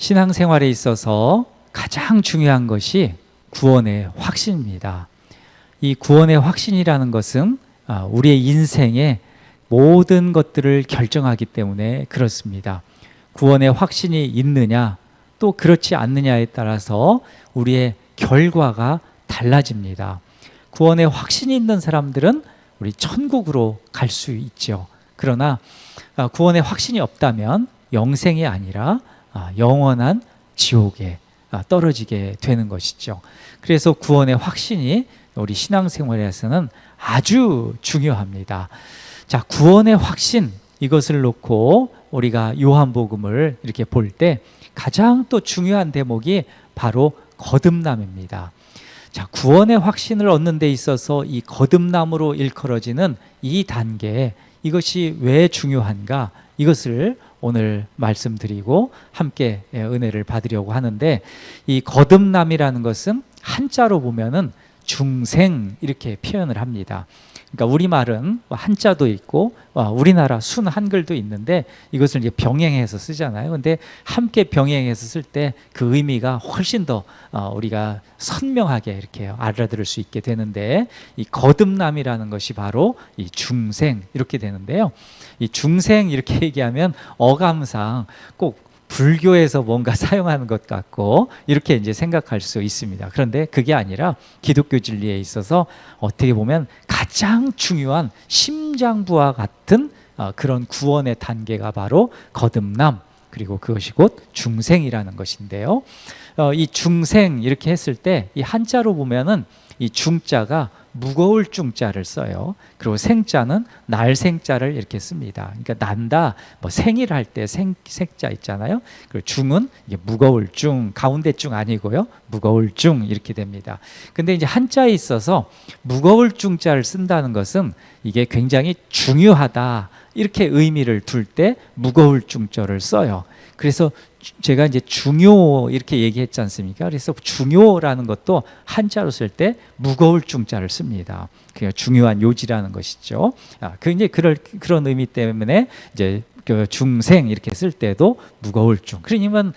신앙생활에 있어서 가장 중요한 것이 구원의 확신입니다. 이 구원의 확신이라는 것은 우리의 인생의 모든 것들을 결정하기 때문에 그렇습니다. 구원의 확신이 있느냐 또 그렇지 않느냐에 따라서 우리의 결과가 달라집니다. 구원의 확신이 있는 사람들은 우리 천국으로 갈 수 있죠. 그러나 구원의 확신이 없다면 영생이 아니라 영원한 지옥에 떨어지게 되는 것이죠. 그래서 구원의 확신이 우리 신앙생활에서는 아주 중요합니다. 자, 구원의 확신, 이것을 놓고 우리가 요한복음을 이렇게 볼 때 가장 또 중요한 대목이 바로 거듭남입니다. 자, 구원의 확신을 얻는 데 있어서 이 거듭남으로 일컬어지는 이 단계, 이것이 왜 중요한가? 이것을 오늘 말씀드리고 함께 은혜를 받으려고 하는데, 이 거듭남이라는 것은 한자로 보면은 중생 이렇게 표현을 합니다. 그러니까 우리말은 한자도 있고 우리나라 순 한글도 있는데 이것을 이제 병행해서 쓰잖아요. 근데 함께 병행해서 쓸 때 그 의미가 훨씬 더 우리가 선명하게 이렇게 알아들을 수 있게 되는데, 이 거듭남이라는 것이 바로 이 중생 이렇게 되는데요. 이 중생 이렇게 얘기하면 어감상 꼭 불교에서 뭔가 사용하는 것 같고 이렇게 이제 생각할 수 있습니다. 그런데 그게 아니라 기독교 진리에 있어서 어떻게 보면 가장 중요한 심장부와 같은 그런 구원의 단계가 바로 거듭남, 그리고 그것이 곧 중생이라는 것인데요. 이 중생 이렇게 했을 때 이 한자로 보면은 이 중자가 무거울 중자를 써요. 그리고 생자는 날생자를 이렇게 씁니다. 그러니까 난다, 생일 할 때 생자 있잖아요. 그리고 중은 이게 무거울 중, 가운데 중 아니고요. 무거울 중 이렇게 됩니다. 근데 이제 한자에 있어서 무거울 중자를 쓴다는 것은 이게 굉장히 중요하다, 이렇게 의미를 둘 때 무거울 중자를 써요. 그래서 제가 이제 중요 이렇게 얘기했지 않습니까? 그래서 중요라는 것도 한자로 쓸 때 무거울 중자를 씁니다. 그게 중요한 요지라는 것이죠. 굉장히 그런 의미 때문에 이제 그 중생 이렇게 쓸 때도 무거울 중. 그러면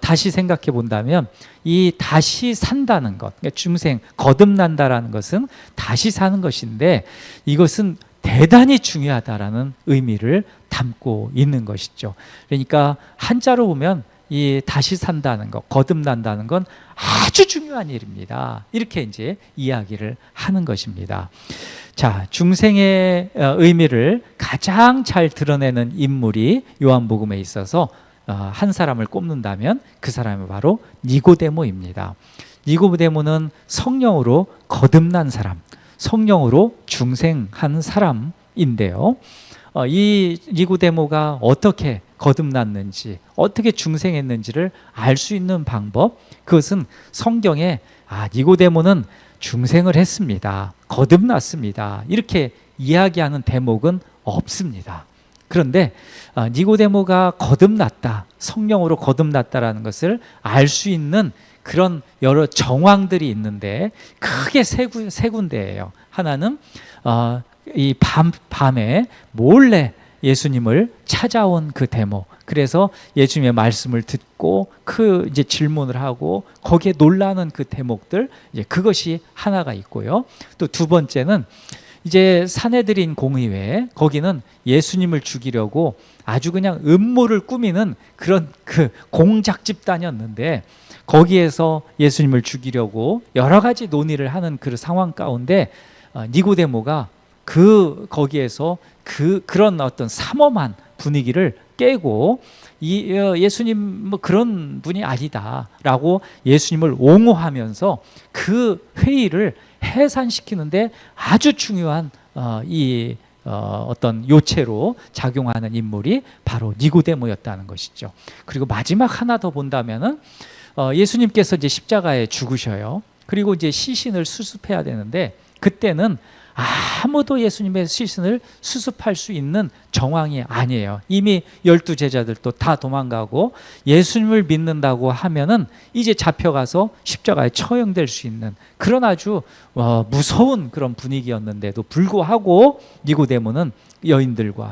다시 생각해 본다면 이 다시 산다는 것, 그러니까 중생 거듭난다라는 것은 다시 사는 것인데 이것은 대단히 중요하다라는 의미를 담고 있는 것이죠. 그러니까 한자로 보면 이 다시 산다는 것, 거듭난다는 건 아주 중요한 일입니다. 이렇게 이제 이야기를 하는 것입니다. 자, 중생의 의미를 가장 잘 드러내는 인물이 요한복음에 있어서 한 사람을 꼽는다면 그 사람이 바로 니고데모입니다. 니고데모는 성령으로 거듭난 사람, 성령으로 중생한 사람인데요. 이 니고데모가 어떻게 거듭났는지, 어떻게 중생했는지를 알 수 있는 방법, 그것은 성경에 니고데모는 중생을 했습니다, 거듭났습니다, 이렇게 이야기하는 대목은 없습니다. 그런데 니고데모가 거듭났다, 성령으로 거듭났다라는 것을 알 수 있는 그런 여러 정황들이 있는데 크게 세 군데예요. 하나는 이 밤에 몰래 예수님을 찾아온 그 대목. 그래서 예수님의 말씀을 듣고 이제 질문을 하고 거기에 놀라는 그 대목들, 이제 그것이 하나가 있고요. 또 두 번째는 이제 사내들인 공의회, 거기는 예수님을 죽이려고 아주 그냥 음모를 꾸미는 그런 그 공작 집단이었는데 거기에서 예수님을 죽이려고 여러 가지 논의를 하는 그 상황 가운데 니고데모가 거기에서 그런 어떤 삼엄한 분위기를 깨고 예수님 그런 분이 아니다라고 예수님을 옹호하면서 그 회의를 해산시키는데 아주 중요한 어떤 요체로 작용하는 인물이 바로 니고데모였다는 것이죠. 그리고 마지막 하나 더 본다면은 예수님께서 이제 십자가에 죽으셔요. 그리고 이제 시신을 수습해야 되는데 그때는 아무도 예수님의 시신을 수습할 수 있는 정황이 아니에요. 이미 12제자들도 다 도망가고 예수님을 믿는다고 하면은 이제 잡혀가서 십자가에 처형될 수 있는 그런 아주 무서운 그런 분위기였는데도 불구하고 니고데모는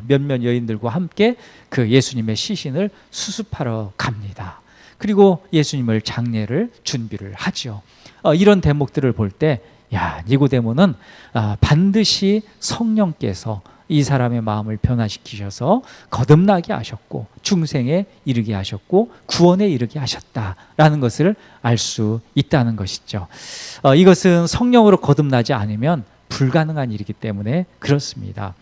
몇몇 여인들과 함께 그 예수님의 시신을 수습하러 갑니다. 그리고 예수님을 장례를 준비를 하죠. 이런 대목들을 볼 때 니고데모는 반드시 성령께서 이 사람의 마음을 변화시키셔서 거듭나게 하셨고 중생에 이르게 하셨고 구원에 이르게 하셨다라는 것을 알 수 있다는 것이죠. 이것은 성령으로 거듭나지 않으면 불가능한 일이기 때문에 그렇습니다.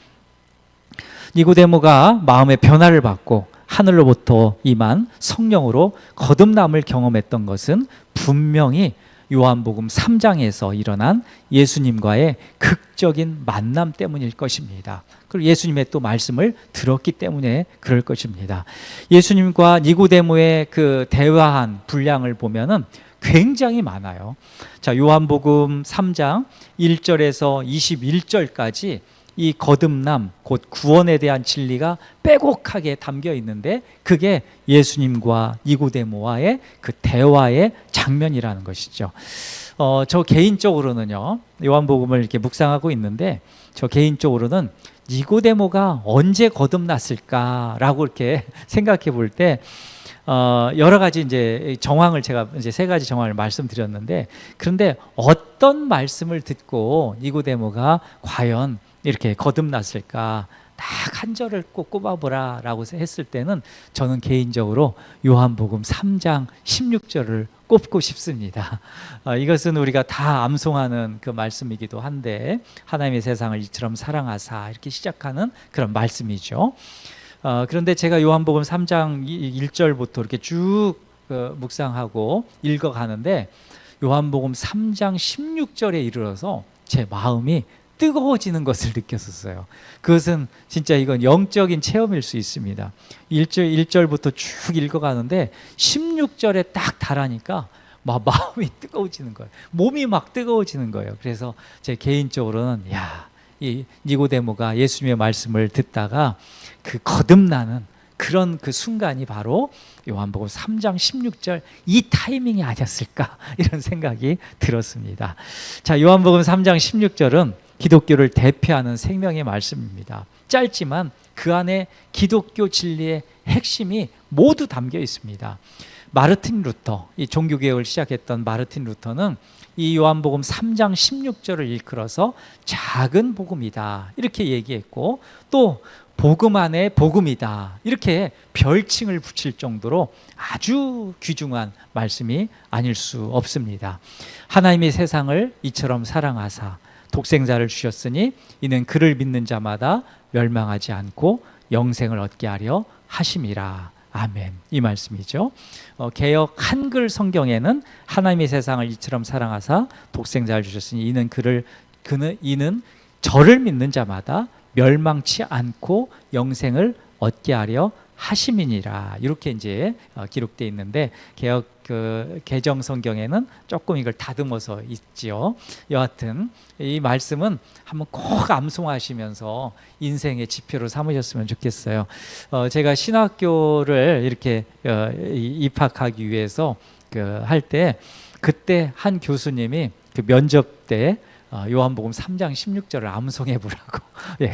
니고데모가 마음의 변화를 받고 하늘로부터 임한 성령으로 거듭남을 경험했던 것은 분명히 요한복음 3장에서 일어난 예수님과의 극적인 만남 때문일 것입니다. 그리고 예수님의 또 말씀을 들었기 때문에 그럴 것입니다. 예수님과 니고데모의 그 대화한 분량을 보면은 굉장히 많아요. 자, 요한복음 3장 1절에서 21절까지 이 거듭남, 곧 구원에 대한 진리가 빼곡하게 담겨 있는데 그게 예수님과 니고데모와의 그 대화의 장면이라는 것이죠. 저 개인적으로는요, 요한복음을 이렇게 묵상하고 있는데 저 개인적으로는 니고데모가 언제 거듭났을까라고 이렇게 생각해 볼 때 여러 가지 이제 정황을 제가 이제 세 가지 정황을 말씀드렸는데, 그런데 어떤 말씀을 듣고 니고데모가 과연 이렇게 거듭났을까? 딱 한 절을 꼭 꼽아보라 라고 했을 때는 저는 개인적으로 요한복음 3장 16절을 꼽고 싶습니다. 이것은 우리가 다 암송하는 그 말씀이기도 한데, 하나님의 세상을 이처럼 사랑하사 이렇게 시작하는 그런 말씀이죠. 그런데 제가 요한복음 3장 1절부터 이렇게 쭉 묵상하고 읽어가는데 요한복음 3장 16절에 이르러서 제 마음이 뜨거워지는 것을 느꼈었어요. 그것은 진짜 이건 영적인 체험일 수 있습니다. 1절부터 쭉 읽어가는데 16절에 딱 달하니까 막 마음이 뜨거워지는 거예요. 몸이 막 뜨거워지는 거예요. 그래서 제 개인적으로는 이 니고데모가 예수님의 말씀을 듣다가 그 거듭나는 그런 그 순간이 바로 요한복음 3장 16절 이 타이밍이 아니었을까 이런 생각이 들었습니다. 자, 요한복음 3장 16절은 기독교를 대표하는 생명의 말씀입니다. 짧지만 그 안에 기독교 진리의 핵심이 모두 담겨 있습니다. 마르틴 루터, 이 종교개혁을 시작했던 마르틴 루터는 이 요한복음 3장 16절을 일컬어서 작은 복음이다 이렇게 얘기했고, 또 복음 안에 복음이다 이렇게 별칭을 붙일 정도로 아주 귀중한 말씀이 아닐 수 없습니다. 하나님이 세상을 이처럼 사랑하사 독생자를 주셨으니 이는 그를 믿는 자마다 멸망하지 않고 영생을 얻게 하려 하심이라. 아멘. 이 말씀이죠. 개역 한글 성경에는 하나님이 세상을 이처럼 사랑하사 독생자를 주셨으니 이는 저를 믿는 자마다 멸망치 않고 영생을 얻게 하려 하심이니라. 이렇게 이제 기록되어 있는데 개역 개정 성경에는 조금 이걸 다듬어서 있지요. 여하튼 이 말씀은 한번 꼭 암송하시면서 인생의 지표로 삼으셨으면 좋겠어요. 제가 신학교를 이렇게 입학하기 위해서 할 때 그때 한 교수님이 그 면접 때 요한복음 3장 16절을 암송해 보라고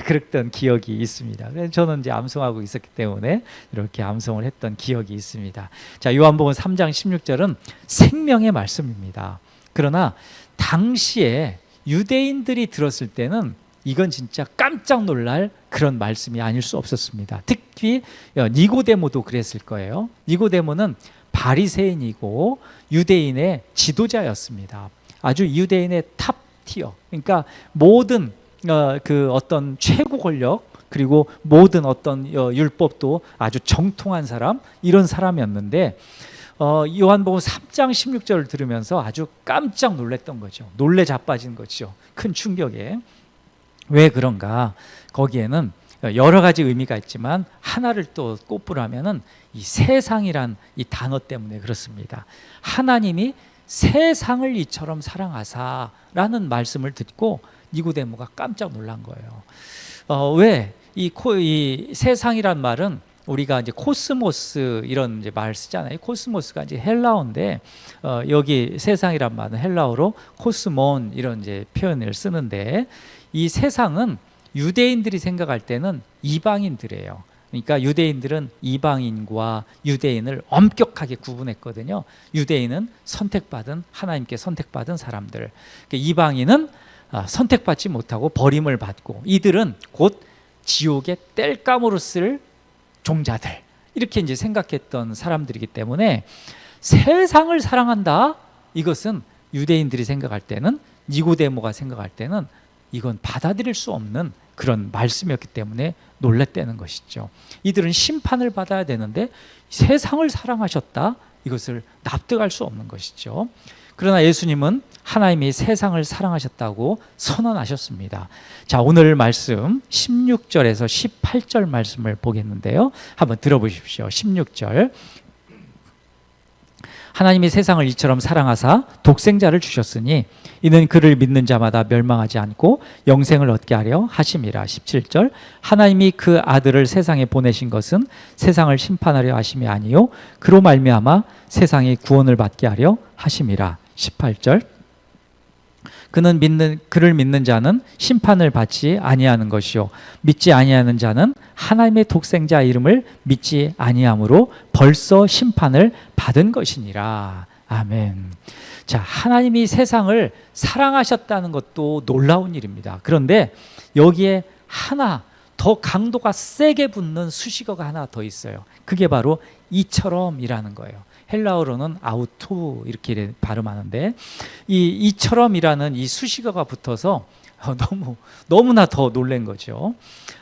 그랬던 기억이 있습니다. 그래서 저는 이제 암송하고 있었기 때문에 이렇게 암송을 했던 기억이 있습니다. 자, 요한복음 3장 16절은 생명의 말씀입니다. 그러나 당시에 유대인들이 들었을 때는 이건 진짜 깜짝 놀랄 그런 말씀이 아닐 수 없었습니다. 특히 니고데모도 그랬을 거예요. 니고데모는 바리새인이고 유대인의 지도자였습니다. 아주 유대인의 탑 티어, 그러니까 모든 그 어떤 최고 권력 그리고 모든 어떤 율법도 아주 정통한 사람, 이런 사람이었는데 요한복음 3장 16절을 들으면서 아주 깜짝 놀랐던 거죠. 놀래 자빠진 거죠. 큰 충격에. 왜 그런가? 거기에는 여러 가지 의미가 있지만 하나를 또 꼽으라면은 이 세상이란 이 단어 때문에 그렇습니다. 하나님이 세상을 이처럼 사랑하사라는 말씀을 듣고 니고데모가 깜짝 놀란 거예요. 왜? 이 세상이란 말은 우리가 이제 코스모스 이런 이제 말 쓰잖아요. 코스모스가 이제 헬라어인데 여기 세상이란 말은 헬라어로 코스몬 이런 이제 표현을 쓰는데, 이 세상은 유대인들이 생각할 때는 이방인들이에요. 그러니까 유대인들은 이방인과 유대인을 엄격하게 구분했거든요. 유대인은 선택받은, 하나님께 선택받은 사람들, 그러니까 이방인은 선택받지 못하고 버림을 받고, 이들은 곧 지옥의 땔감으로 쓸 종자들, 이렇게 이제 생각했던 사람들이기 때문에 세상을 사랑한다, 이것은 유대인들이 생각할 때는, 니고데모가 생각할 때는 이건 받아들일 수 없는 그런 말씀이었기 때문에 놀랐다는 것이죠. 이들은 심판을 받아야 되는데 세상을 사랑하셨다, 이것을 납득할 수 없는 것이죠. 그러나 예수님은 하나님이 세상을 사랑하셨다고 선언하셨습니다. 자, 오늘 말씀 16절에서 18절 말씀을 보겠는데요, 한번 들어보십시오. 16절. 하나님이 세상을 이처럼 사랑하사 독생자를 주셨으니 이는 그를 믿는 자마다 멸망하지 않고 영생을 얻게 하려 하심이라. 17절. 하나님이 그 아들을 세상에 보내신 것은 세상을 심판하려 하심이 아니요 그로 말미암아 세상이 구원을 받게 하려 하심이라. 18절. 그를 믿는 자는 심판을 받지 아니하는 것이요 믿지 아니하는 자는 하나님의 독생자 이름을 믿지 아니함으로 벌써 심판을 받은 것이니라. 아멘. 자, 하나님이 세상을 사랑하셨다는 것도 놀라운 일입니다. 그런데 여기에 하나 더 강도가 세게 붙는 수식어가 하나 더 있어요. 그게 바로 이처럼이라는 거예요. 헬라어로는 아우토 이렇게 발음하는데, 이 이처럼이라는 이 수식어가 붙어서 너무나 더 놀란 거죠.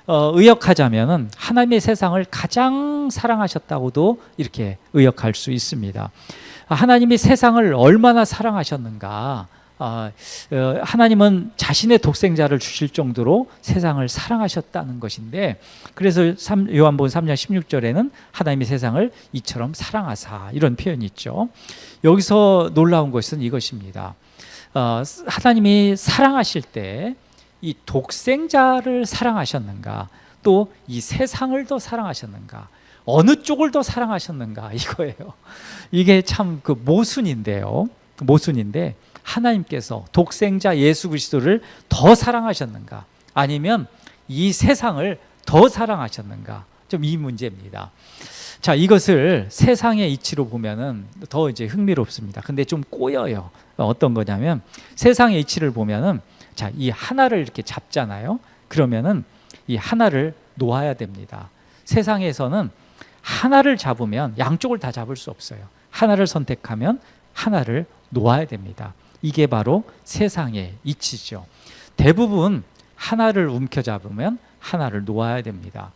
의역하자면은 하나님의 세상을 가장 사랑하셨다고도 이렇게 의역할 수 있습니다. 하나님이 세상을 얼마나 사랑하셨는가. 하나님은 자신의 독생자를 주실 정도로 세상을 사랑하셨다는 것인데, 그래서 요한복음 3장 16절에는 하나님이 세상을 이처럼 사랑하사, 이런 표현이 있죠. 여기서 놀라운 것은 이것입니다. 하나님이 사랑하실 때 이 독생자를 사랑하셨는가, 또 이 세상을 더 사랑하셨는가, 어느 쪽을 더 사랑하셨는가, 이거예요. 이게 참 그 모순인데요. 모순인데, 하나님께서 독생자 예수 그리스도를 더 사랑하셨는가, 아니면 이 세상을 더 사랑하셨는가, 좀 이 문제입니다. 자, 이것을 세상의 이치로 보면은 더 이제 흥미롭습니다. 근데 좀 꼬여요. 어떤 거냐면, 세상의 이치를 보면은, 자, 이 하나를 이렇게 잡잖아요. 그러면은 이 하나를 놓아야 됩니다. 세상에서는 하나를 잡으면 양쪽을 다 잡을 수 없어요. 하나를 선택하면 하나를 놓아야 됩니다. 이게 바로 세상의 이치죠. 대부분 하나를 움켜잡으면 하나를 놓아야 됩니다.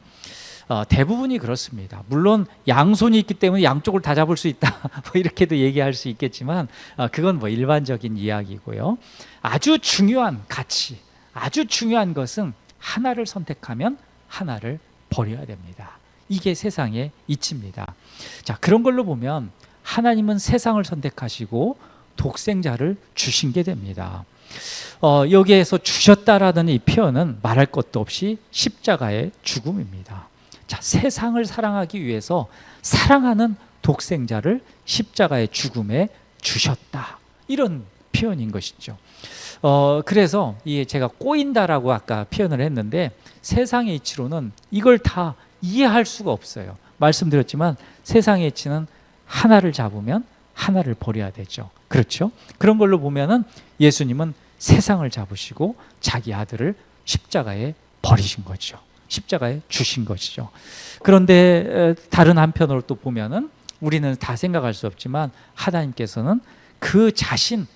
대부분이 그렇습니다. 물론 양손이 있기 때문에 양쪽을 다 잡을 수 있다, 뭐 이렇게도 얘기할 수 있겠지만, 그건 뭐 일반적인 이야기고요. 아주 중요한 가치, 아주 중요한 것은 하나를 선택하면 하나를 버려야 됩니다. 이게 세상의 이치입니다. 자, 그런 걸로 보면 하나님은 세상을 선택하시고 독생자를 주신 게 됩니다. 여기에서 주셨다라는 이 표현은 말할 것도 없이 십자가의 죽음입니다. 자, 세상을 사랑하기 위해서 사랑하는 독생자를 십자가의 죽음에 주셨다, 이런 표현인 것이죠. 그래서 이게 제가 꼬인다라고 아까 표현을 했는데, 세상의 이치로는 이걸 다 이해할 수가 없어요. 말씀드렸지만 세상의 이치는 하나를 잡으면 하나를 버려야 되죠. 그렇죠? 그런 걸로 보면은 예수님은 세상을 잡으시고 자기 아들을 십자가에 버리신 거죠. 십자가에 주신 것이죠. 그런데 다른 한편으로 또 보면은 우리는 다 생각할 수 없지만 하나님께서는 그 자신,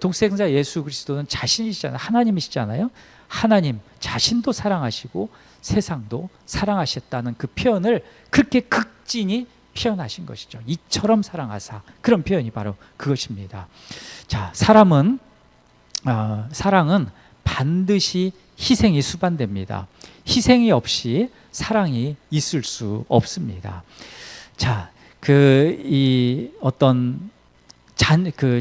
독생자 예수 그리스도는 자신이시잖아요. 하나님이시잖아요. 하나님 자신도 사랑하시고 세상도 사랑하셨다는 그 표현을 그렇게 극진히 표현하신 것이죠. 이처럼 사랑하사, 그런 표현이 바로 그것입니다. 자, 사랑은 반드시 희생이 수반됩니다. 희생이 없이 사랑이 있을 수 없습니다. 자,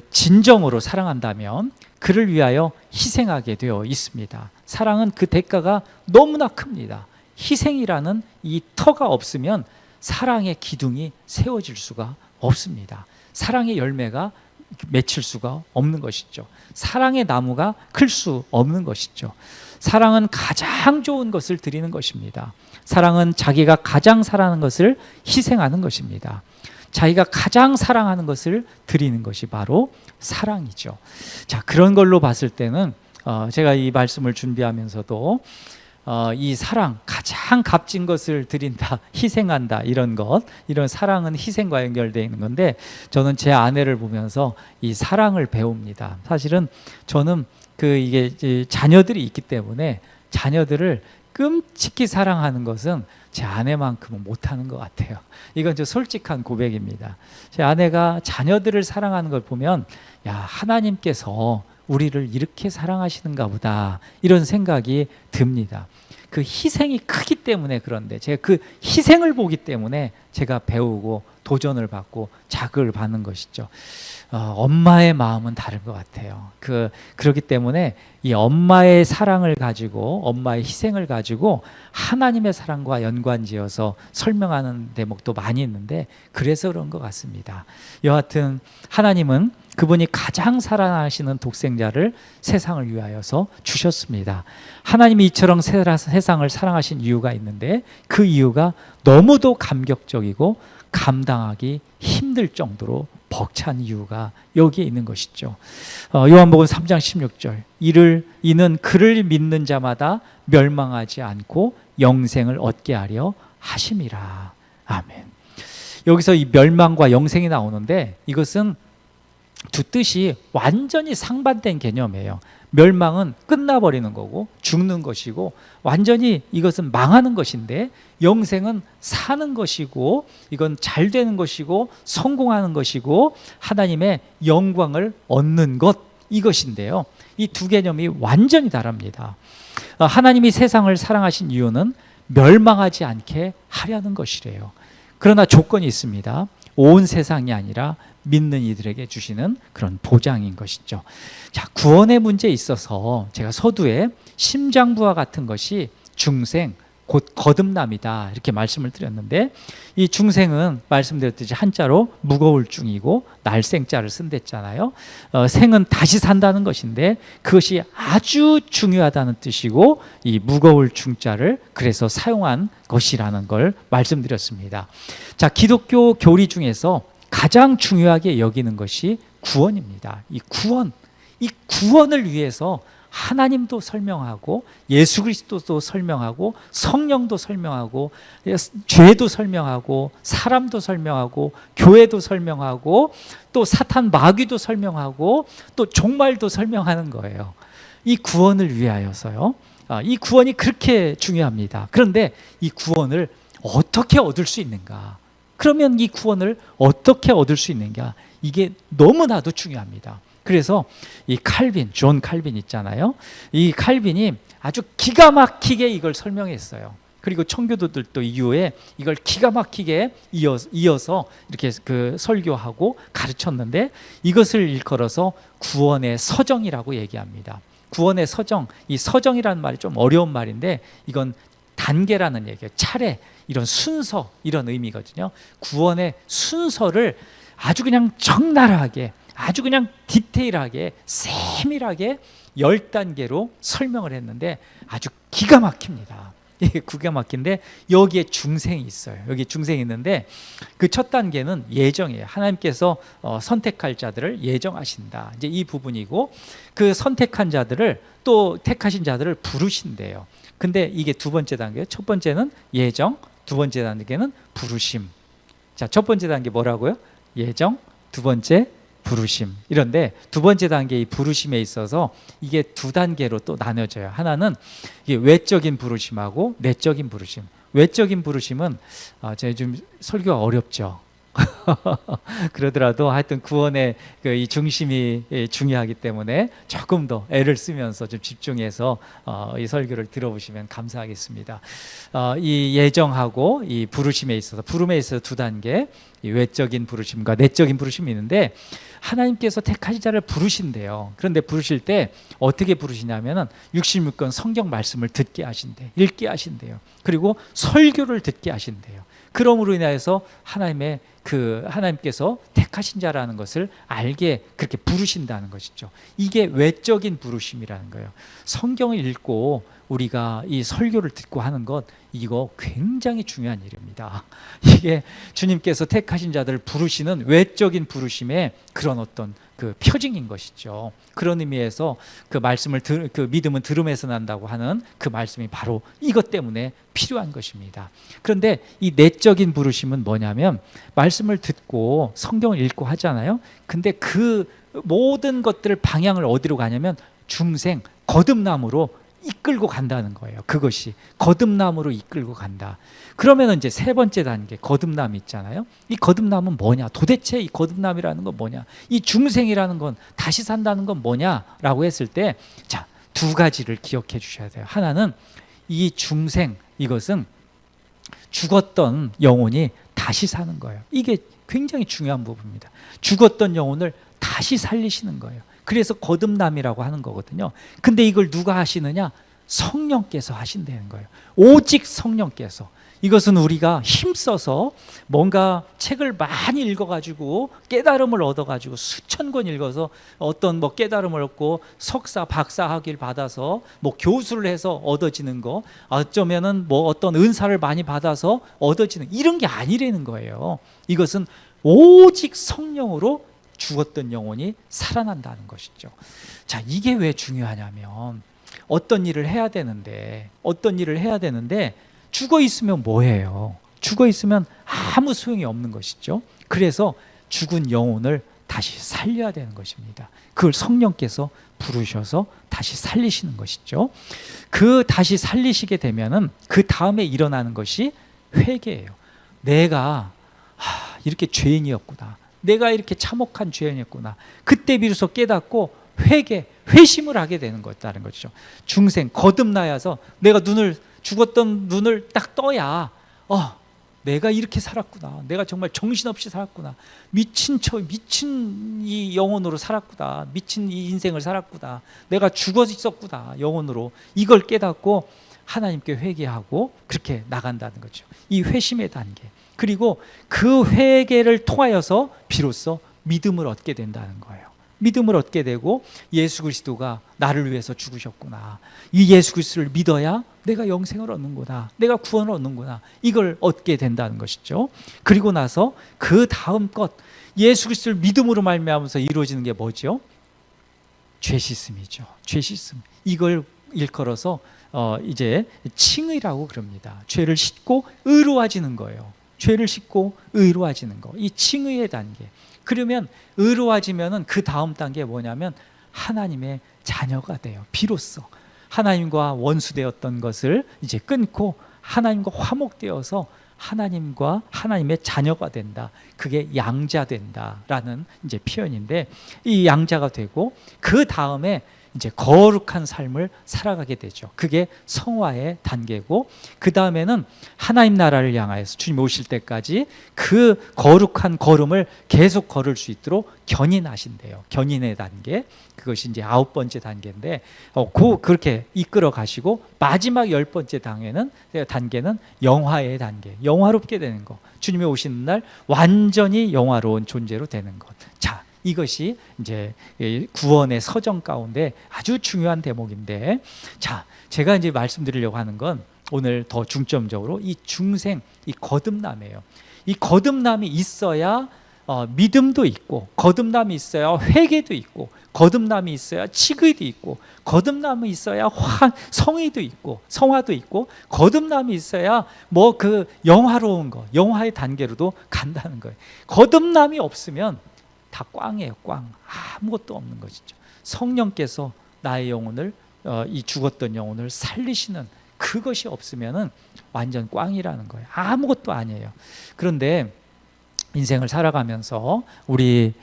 진정으로 사랑한다면 그를 위하여 희생하게 되어 있습니다. 사랑은 그 대가가 너무나 큽니다. 희생이라는 이 터가 없으면 사랑의 기둥이 세워질 수가 없습니다. 사랑의 열매가 맺힐 수가 없는 것이죠. 사랑의 나무가 클 수 없는 것이죠. 사랑은 가장 좋은 것을 드리는 것입니다. 사랑은 자기가 가장 사랑하는 것을 희생하는 것입니다. 자기가 가장 사랑하는 것을 드리는 것이 바로 사랑이죠. 자, 그런 걸로 봤을 때는 제가 이 말씀을 준비하면서도 이 사랑, 가장 값진 것을 드린다, 희생한다, 이런 사랑은 희생과 연결되어 있는 건데, 저는 제 아내를 보면서 이 사랑을 배웁니다. 사실은 저는 이게 자녀들이 있기 때문에 자녀들을 끔찍히 사랑하는 것은 제 아내만큼은 못하는 것 같아요. 이건 저 솔직한 고백입니다. 제 아내가 자녀들을 사랑하는 걸 보면, 야, 하나님께서 우리를 이렇게 사랑하시는가 보다, 이런 생각이 듭니다. 그 희생이 크기 때문에. 그런데 제가 그 희생을 보기 때문에 제가 배우고 도전을 받고 자극을 받는 것이죠. 엄마의 마음은 다른 것 같아요. 그렇기 때문에 이 엄마의 사랑을 가지고, 엄마의 희생을 가지고 하나님의 사랑과 연관지어서 설명하는 대목도 많이 있는데, 그래서 그런 것 같습니다. 여하튼 하나님은 그분이 가장 사랑하시는 독생자를 세상을 위하여서 주셨습니다. 하나님이 이처럼 세상을 사랑하신 이유가 있는데, 그 이유가 너무도 감격적이고 감당하기 힘들 정도로 벅찬 이유가 여기에 있는 것이죠. 요한복음 3장 16절, 이는 그를 믿는 자마다 멸망하지 않고 영생을 얻게 하려 하심이라. 아멘. 여기서 이 멸망과 영생이 나오는데, 이것은 두 뜻이 완전히 상반된 개념이에요. 멸망은 끝나버리는 거고 죽는 것이고, 완전히 이것은 망하는 것인데, 영생은 사는 것이고, 이건 잘 되는 것이고 성공하는 것이고 하나님의 영광을 얻는 것, 이것인데요. 이 두 개념이 완전히 다릅니다. 하나님이 세상을 사랑하신 이유는 멸망하지 않게 하려는 것이래요. 그러나 조건이 있습니다. 온 세상이 아니라 믿는 이들에게 주시는 그런 보장인 것이죠. 자, 구원의 문제에 있어서 제가 서두에 심장부와 같은 것이 중생, 곧 거듭남이다, 이렇게 말씀을 드렸는데, 이 중생은 말씀드렸듯이 한자로 무거울 중이고 날생자를 쓴댔잖아요. 생은 다시 산다는 것인데, 그것이 아주 중요하다는 뜻이고, 이 무거울 중자를 그래서 사용한 것이라는 걸 말씀드렸습니다. 자, 기독교 교리 중에서 가장 중요하게 여기는 것이 구원입니다. 이 구원을 위해서 하나님도 설명하고, 예수 그리스도도 설명하고, 성령도 설명하고, 죄도 설명하고, 사람도 설명하고, 교회도 설명하고, 또 사탄 마귀도 설명하고, 또 종말도 설명하는 거예요. 이 구원을 위하여서요. 이 구원이 그렇게 중요합니다. 그런데 이 구원을 어떻게 얻을 수 있는가? 그러면 이 구원을 어떻게 얻을 수 있는가? 이게 너무나도 중요합니다. 그래서 이 존 칼빈 있잖아요. 이 칼빈이 아주 기가 막히게 이걸 설명했어요. 그리고 청교도들도 이후에 이걸 기가 막히게 이어서 이렇게 설교하고 가르쳤는데, 이것을 일컬어서 구원의 서정이라고 얘기합니다. 구원의 서정, 이 서정이라는 말이 좀 어려운 말인데, 이건 단계라는 얘기예요. 차례, 이런 순서, 이런 의미거든요. 구원의 순서를 아주 그냥 적나라하게, 아주 그냥 디테일하게, 세밀하게 10단계로 설명을 했는데 아주 기가 막힙니다. 이게 기가 막힌데, 여기에 중생이 있어요. 여기 중생이 있는데, 그 첫 단계는 예정이에요. 하나님께서 선택할 자들을 예정하신다, 이제 이 부분이고, 그 선택한 자들을, 또 택하신 자들을 부르신대요. 근데 이게 두 번째 단계예요. 첫 번째는 예정, 두 번째 단계는 부르심. 자, 첫 번째 단계 뭐라고요? 예정, 두 번째 부르심. 이런데 두 번째 단계 이 부르심에 있어서 이게 두 단계로 또 나눠져요. 하나는 이게 외적인 부르심하고 내적인 부르심. 외적인 부르심은 제가 좀 설교가 어렵죠. 그러더라도 하여튼 구원의 이 중심이 중요하기 때문에 조금 더 애를 쓰면서 좀 집중해서 이 설교를 들어보시면 감사하겠습니다. 이 예정하고 이 부르심에 있어서 두 단계, 이 외적인 부르심과 내적인 부르심이 있는데, 하나님께서 택하신 자를 부르신대요. 그런데 부르실 때 어떻게 부르시냐면은 66권 성경 말씀을 듣게 하신대, 읽게 하신대요. 그리고 설교를 듣게 하신대요. 그러므로 인하여서 하나님께서 택하신 자라는 것을 알게 그렇게 부르신다는 것이죠. 이게 외적인 부르심이라는 거예요. 성경을 읽고 우리가 이 설교를 듣고 하는 것, 이거 굉장히 중요한 일입니다. 이게 주님께서 택하신 자들을 부르시는 외적인 부르심의 그런 어떤 그 표징인 것이죠. 그런 의미에서 그 말씀을 그 믿음은 들음에서 난다고 하는 그 말씀이 바로 이것 때문에 필요한 것입니다. 그런데 이 내적인 부르심은 뭐냐면, 말씀을 듣고 성경을 읽고 하잖아요. 근데 그 모든 것들을 방향을 어디로 가냐면 중생, 거듭남으로 이끌고 간다는 거예요. 그것이 거듭남으로 이끌고 간다. 그러면 이제 세 번째 단계, 거듭남이 있잖아요. 이 거듭남은 뭐냐? 도대체 이 거듭남이라는 건 뭐냐? 이 중생이라는 건, 다시 산다는 건 뭐냐라고 했을 때, 자, 두 가지를 기억해 주셔야 돼요. 하나는 이 중생, 이것은 죽었던 영혼이 다시 사는 거예요. 이게 굉장히 중요한 부분입니다. 죽었던 영혼을 다시 살리시는 거예요. 그래서 거듭남이라고 하는 거거든요. 근데 이걸 누가 하시느냐? 성령께서 하신다는 거예요. 오직 성령께서. 이것은 우리가 힘써서 뭔가 책을 많이 읽어가지고 깨달음을 얻어가지고 수천 권 읽어서 어떤 뭐 깨달음을 얻고 석사, 박사 학위를 받아서 뭐 교수를 해서 얻어지는 거, 어쩌면은 뭐 어떤 은사를 많이 받아서 얻어지는, 이런 게 아니라는 거예요. 이것은 오직 성령으로 죽었던 영혼이 살아난다는 것이죠. 자, 이게 왜 중요하냐면, 어떤 일을 해야 되는데 죽어 있으면 뭐해요? 죽어 있으면 아무 소용이 없는 것이죠. 그래서 죽은 영혼을 다시 살려야 되는 것입니다. 그걸 성령께서 부르셔서 다시 살리시는 것이죠. 그 다시 살리시게 되면은 그 다음에 일어나는 것이 회개예요. 내가 이렇게 죄인이었구나, 내가 이렇게 참혹한 죄인이었구나. 그때 비로소 깨닫고 회심을 하게 되는 것다는 거죠. 중생, 거듭나야서 내가 죽었던 눈을 딱 떠야, 내가 이렇게 살았구나, 내가 정말 정신없이 살았구나, 미친 이 영혼으로 살았구나, 미친 이 인생을 살았구나, 내가 죽어 있었구나 영혼으로, 이걸 깨닫고 하나님께 회개하고 그렇게 나간다는 거죠. 이 회심의 단계. 그리고 그 회개를 통하여서 비로소 믿음을 얻게 된다는 거예요. 믿음을 얻게 되고, 예수 그리스도가 나를 위해서 죽으셨구나, 이 예수 그리스도를 믿어야 내가 영생을 얻는구나, 내가 구원을 얻는구나, 이걸 얻게 된다는 것이죠. 그리고 나서 그 다음 것, 예수 그리스도를 믿음으로 말미암아서 이루어지는 게 뭐죠? 죄 씻음이죠. 죄 씻음. 이걸 일컬어서 이제 칭의라고 그럽니다. 죄를 씻고 의로워지는 거예요. 죄를 씻고 의로워지는 거, 이 칭의의 단계. 그러면 의로워지면은 그 다음 단계가 뭐냐면 하나님의 자녀가 돼요. 비로소 하나님과 원수되었던 것을 이제 끊고 하나님과 화목되어서 하나님의 자녀가 된다. 그게 양자 된다라는 이제 표현인데, 이 양자가 되고 그 다음에 이제 거룩한 삶을 살아가게 되죠. 그게 성화의 단계고, 그 다음에는 하나님 나라를 향하여서 주님 오실 때까지 그 거룩한 걸음을 계속 걸을 수 있도록 견인하신대요. 견인의 단계. 그것이 이제 9번째 단계인데, 그렇게 이끌어 가시고 마지막 10번째 단계는 영화의 단계. 영화롭게 되는 거. 주님이 오시는 날 완전히 영화로운 존재로 되는 것. 자, 이것이 이제 구원의 서정 가운데 아주 중요한 대목인데, 자, 제가 이제 말씀드리려고 하는 건 오늘 더 중점적으로 이 중생, 이 거듭남이에요. 이 거듭남이 있어야 믿음도 있고, 거듭남이 있어야 회개도 있고, 거듭남이 있어야 칭의도 있고, 거듭남이 있어야 성의도 있고, 성화도 있고, 거듭남이 있어야 뭐 그 영화로운 거, 영화의 단계로도 간다는 거예요. 거듭남이 없으면 다 꽝이에요. 꽝. 아무것도 없는 것이죠. 성령께서 나의 영혼을, 이 죽었던 영혼을 살리시는 그것이 없으면은 완전 꽝이라는 거예요. 아무것도 아니에요. 그런데 인생을 살아가면서 우리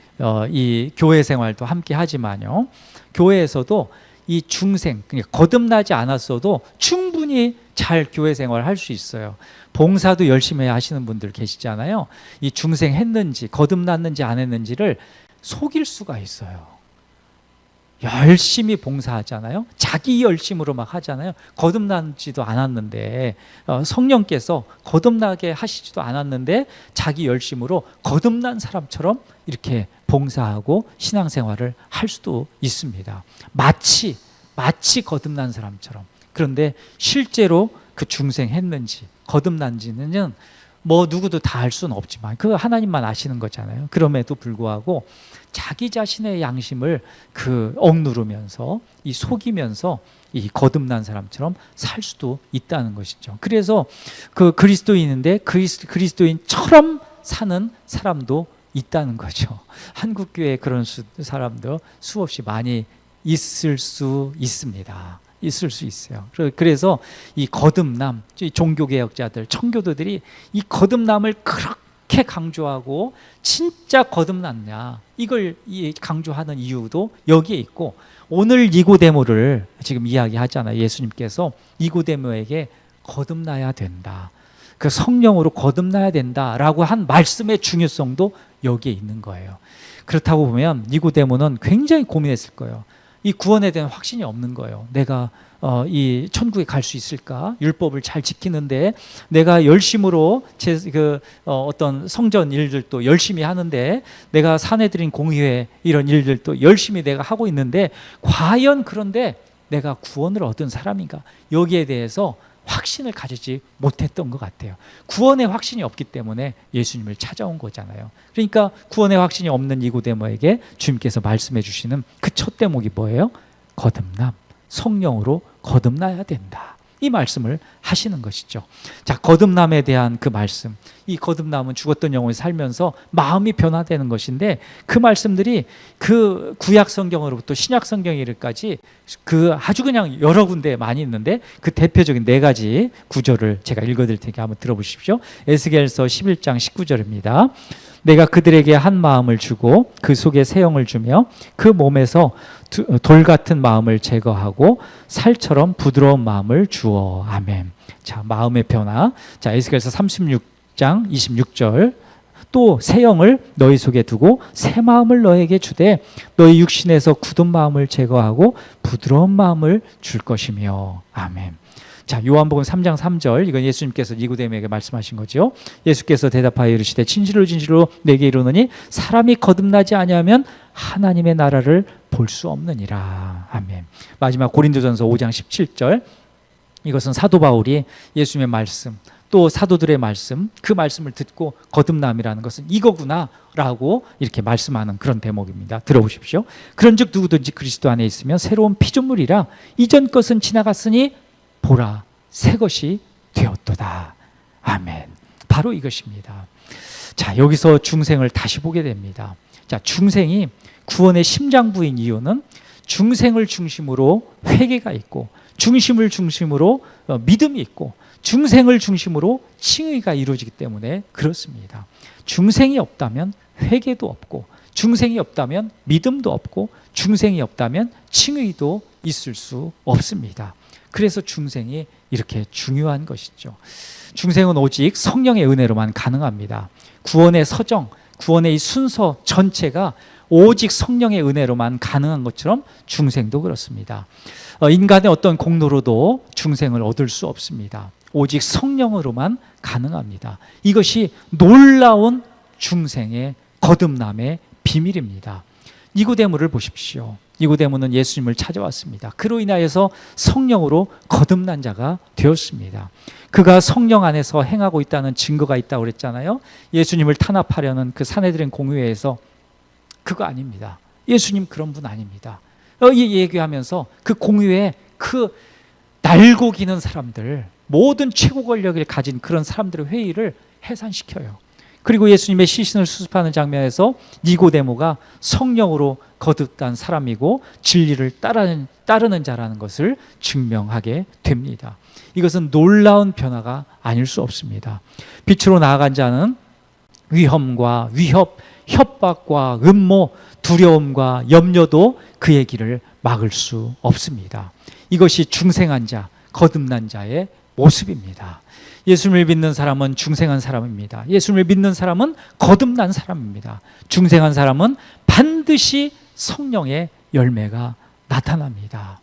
이 교회 생활도 함께 하지만요, 교회에서도 이 중생, 그러니까 거듭나지 않았어도 충분히 잘 교회 생활을 할 수 있어요. 봉사도 열심히 하시는 분들 계시잖아요. 이 중생 했는지 거듭났는지 안 했는지를 속일 수가 있어요. 열심히 봉사하잖아요. 자기 열심으로 막 하잖아요. 거듭나지도 않았는데, 성령께서 거듭나게 하시지도 않았는데 자기 열심으로 거듭난 사람처럼 이렇게 봉사하고 신앙생활을 할 수도 있습니다. 마치 거듭난 사람처럼. 그런데 실제로 그 중생했는지 거듭난지는 뭐 누구도 다 알 수는 없지만 그 하나님만 아시는 거잖아요. 그럼에도 불구하고 자기 자신의 양심을 억누르면서 이 속이면서 이 거듭난 사람처럼 살 수도 있다는 것이죠. 그래서 그 그리스도인인데 그리스도인처럼 사는 사람도 있다는 거죠. 한국 교회에 그런 사람도 수없이 많이 있을 수 있습니다. 있을 수 있어요. 그래서 이 거듭남, 종교개혁자들, 청교도들이 이 거듭남을 그렇게 강조하고 진짜 거듭났냐 이걸 강조하는 이유도 여기에 있고, 오늘 니고데모를 지금 이야기하잖아요. 예수님께서 니고데모에게 거듭나야 된다, 그 성령으로 거듭나야 된다라고 한 말씀의 중요성도 여기에 있는 거예요. 그렇다고 보면 니고데모는 굉장히 고민했을 거예요. 이 구원에 대한 확신이 없는 거예요. 내가 이 천국에 갈 수 있을까? 율법을 잘 지키는데 내가 열심으로 어떤 성전 일들도 열심히 하는데, 내가 사내들인 공의회 이런 일들도 열심히 내가 하고 있는데 과연 그런데 내가 구원을 얻은 사람인가? 여기에 대해서 확신을 가지지 못했던 것 같아요. 구원의 확신이 없기 때문에 예수님을 찾아온 거잖아요. 그러니까 구원의 확신이 없는 니고데모에게 주님께서 말씀해 주시는 그 첫 대목이 뭐예요? 거듭남, 성령으로 거듭나야 된다, 이 말씀을 하시는 것이죠. 자, 거듭남에 대한 그 말씀, 이 거듭남은 죽었던 영혼이 살면서 마음이 변화되는 것인데, 그 말씀들이 그 구약 성경으로부터 신약 성경에까지 아주 그냥 여러 군데 많이 있는데, 그 대표적인 4가지 구절을 제가 읽어드릴 테니까 한번 들어보십시오. 에스겔서 11장 19절입니다. 내가 그들에게 한 마음을 주고 그 속에 새 영을 주며 그 몸에서 돌 같은 마음을 제거하고 살처럼 부드러운 마음을 주어. 아멘. 자, 마음의 변화. 자, 에스겔서 36장 26절. 또 새 영을 너희 속에 두고 새 마음을 너에게 주되 너희 육신에서 굳은 마음을 제거하고 부드러운 마음을 줄 것이며. 아멘. 자, 요한복음 3장 3절, 이건 예수님께서 니고데모에게 말씀하신 거죠. 예수께서 대답하여 이르시되 진실로 진실로 내게 이르노니 사람이 거듭나지 아니하면 하나님의 나라를 볼 수 없느니라. 아멘. 마지막 고린도전서 5장 17절, 이것은 사도 바울이 예수님의 말씀, 또 사도들의 말씀, 그 말씀을 듣고 거듭남이라는 것은 이거구나 라고 이렇게 말씀하는 그런 대목입니다. 들어보십시오. 그런즉 누구든지 그리스도 안에 있으면 새로운 피조물이라 이전 것은 지나갔으니 보라, 새 것이 되었도다. 아멘. 바로 이것입니다. 자, 여기서 중생을 다시 보게 됩니다. 자, 중생이 구원의 심장부인 이유는 중생을 중심으로 회개가 있고, 중심을 중심으로 믿음이 있고, 중생을 중심으로 칭의가 이루어지기 때문에 그렇습니다. 중생이 없다면 회개도 없고, 중생이 없다면 믿음도 없고, 중생이 없다면 칭의도 있을 수 없습니다. 그래서 중생이 이렇게 중요한 것이죠. 중생은 오직 성령의 은혜로만 가능합니다. 구원의 서정, 구원의 이 순서 전체가 오직 성령의 은혜로만 가능한 것처럼 중생도 그렇습니다. 인간의 어떤 공로로도 중생을 얻을 수 없습니다. 오직 성령으로만 가능합니다. 이것이 놀라운 중생의 거듭남의 비밀입니다. 니고데모를 보십시오. 니고데모는 예수님을 찾아왔습니다. 그로 인하여서 성령으로 거듭난 자가 되었습니다. 그가 성령 안에서 행하고 있다는 증거가 있다고 그랬잖아요. 예수님을 탄압하려는 그 사내들인 공회에서 그거 아닙니다. 예수님 그런 분 아닙니다. 이 얘기하면서 그 공회에 그 날고 기는 사람들, 모든 최고 권력을 가진 그런 사람들의 회의를 해산시켜요. 그리고 예수님의 시신을 수습하는 장면에서 니고데모가 성령으로 거듭난 사람이고 진리를 따르는 자라는 것을 증명하게 됩니다. 이것은 놀라운 변화가 아닐 수 없습니다. 빛으로 나아간 자는 위험과 위협, 협박과 음모, 두려움과 염려도 그의 길을 막을 수 없습니다. 이것이 중생한 자, 거듭난 자의 모습입니다. 예수님을 믿는 사람은 중생한 사람입니다. 예수님을 믿는 사람은 거듭난 사람입니다. 중생한 사람은 반드시 성령의 열매가 나타납니다.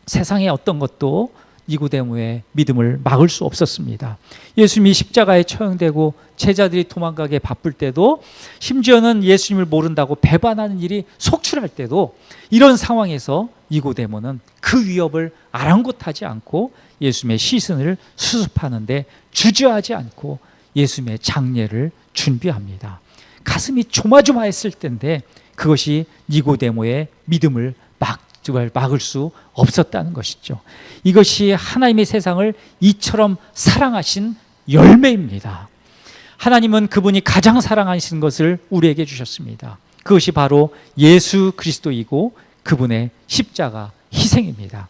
세상의 어떤 것도 니고데모의 믿음을 막을 수 없었습니다. 예수님이 십자가에 처형되고 제자들이 도망가게 바쁠 때도, 심지어는 예수님을 모른다고 배반하는 일이 속출할 때도, 이런 상황에서 니고데모는 그 위협을 아랑곳하지 않고 예수님의 시신을 수습하는데 주저하지 않고 예수님의 장례를 준비합니다. 가슴이 조마조마했을 때인데 그것이 니고데모의 믿음을 막을 수 없었다는 것이죠. 이것이 하나님의 세상을 이처럼 사랑하신 열매입니다. 하나님은 그분이 가장 사랑하신 것을 우리에게 주셨습니다. 그것이 바로 예수 그리스도이고 그분의 십자가 희생입니다.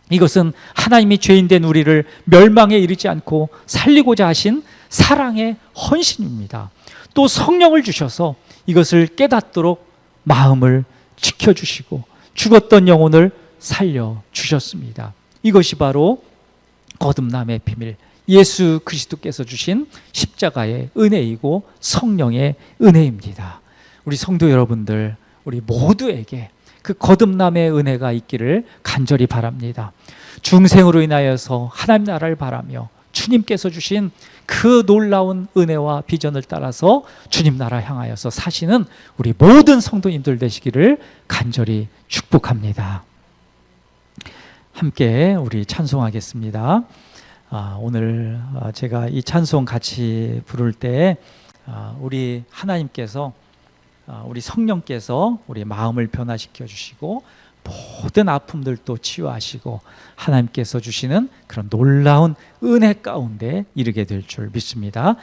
이것은 하나님이 죄인된 우리를 멸망에 이르지 않고 살리고자 하신 사랑의 헌신입니다. 또 성령을 주셔서 이것을 깨닫도록 마음을 지켜주시고 죽었던 영혼을 살려주셨습니다. 이것이 바로 거듭남의 비밀, 예수 그리스도께서 주신 십자가의 은혜이고 성령의 은혜입니다. 우리 성도 여러분들, 우리 모두에게 그 거듭남의 은혜가 있기를 간절히 바랍니다. 중생으로 인하여서 하나님 나라를 바라며 주님께서 주신 그 놀라운 은혜와 비전을 따라서 주님 나라 향하여서 사시는 우리 모든 성도님들 되시기를 간절히 축복합니다. 함께 우리 찬송하겠습니다. 오늘 제가 이 찬송 같이 부를 때 우리 하나님께서, 우리 성령께서 우리 마음을 변화시켜 주시고 모든 아픔들도 치유하시고 하나님께서 주시는 그런 놀라운 은혜 가운데 이르게 될 줄 믿습니다.